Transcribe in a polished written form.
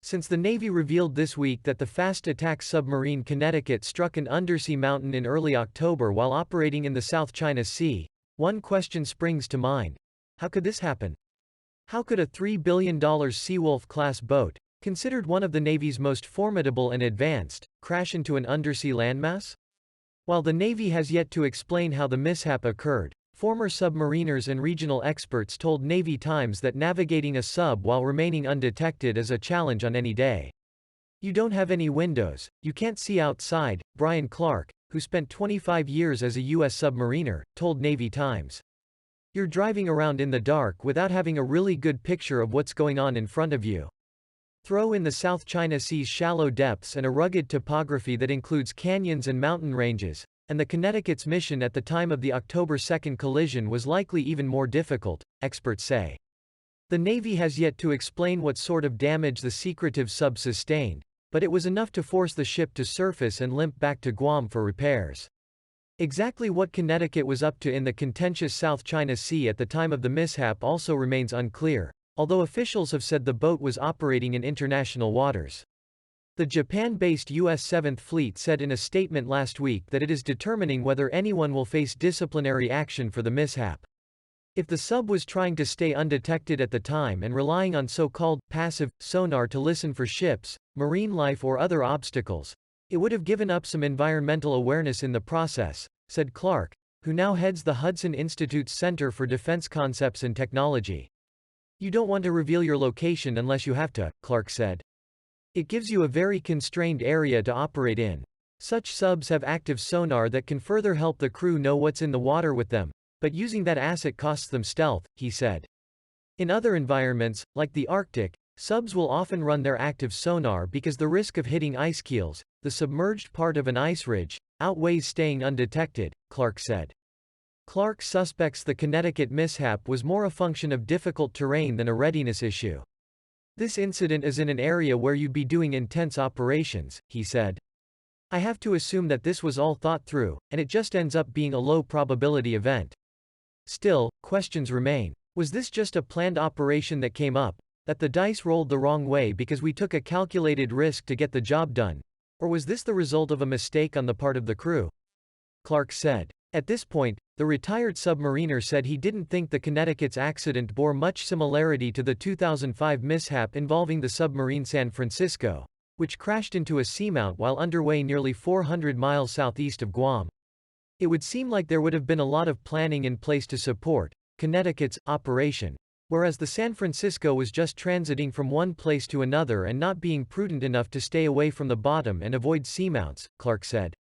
Since the Navy revealed this week that the fast attack submarine Connecticut struck an undersea mountain in early October while operating in the South China Sea, one question springs to mind. How could this happen? How could a $3 billion Seawolf-class boat, considered one of the Navy's most formidable and advanced, crash into an undersea landmass? While the Navy has yet to explain how the mishap occurred, former submariners and regional experts told Navy Times that navigating a sub while remaining undetected is a challenge on any day. "You don't have any windows, you can't see outside," Brian Clark, who spent 25 years as a U.S. submariner, told Navy Times. "You're driving around in the dark without having a really good picture of what's going on in front of you. Throw in the South China Sea's shallow depths and a rugged topography that includes canyons and mountain ranges, and the Connecticut's mission at the time of the October 2 collision was likely even more difficult," experts say. The Navy has yet to explain what sort of damage the secretive sub sustained, but it was enough to force the ship to surface and limp back to Guam for repairs. Exactly what Connecticut was up to in the contentious South China Sea at the time of the mishap also remains unclear, although officials have said the boat was operating in international waters. The Japan-based U.S. 7th Fleet said in a statement last week that it is determining whether anyone will face disciplinary action for the mishap. If the sub was trying to stay undetected at the time and relying on so-called passive sonar to listen for ships, marine life or other obstacles, it would have given up some environmental awareness in the process, said Clark, who now heads the Hudson Institute's Center for Defense Concepts and Technology. "You don't want to reveal your location unless you have to," Clark said. "It gives you a very constrained area to operate in. Such subs have active sonar that can further help the crew know what's in the water with them, but using that asset costs them stealth," he said. In other environments, like the Arctic, subs will often run their active sonar because the risk of hitting ice keels, the submerged part of an ice ridge, outweighs staying undetected, Clark said. Clark suspects the Connecticut mishap was more a function of difficult terrain than a readiness issue. "This incident is in an area where you'd be doing intense operations," he said. "I have to assume that this was all thought through, and it just ends up being a low-probability event." Still, questions remain. Was this just a planned operation that came up, that the dice rolled the wrong way because we took a calculated risk to get the job done? Or was this the result of a mistake on the part of the crew? Clark said. At this point, the retired submariner said he didn't think the Connecticut's accident bore much similarity to the 2005 mishap involving the submarine San Francisco, which crashed into a seamount while underway nearly 400 miles southeast of Guam. It would seem like there would have been a lot of planning in place to support Connecticut's operation, whereas the San Francisco was just transiting from one place to another and not being prudent enough to stay away from the bottom and avoid seamounts, Clark said.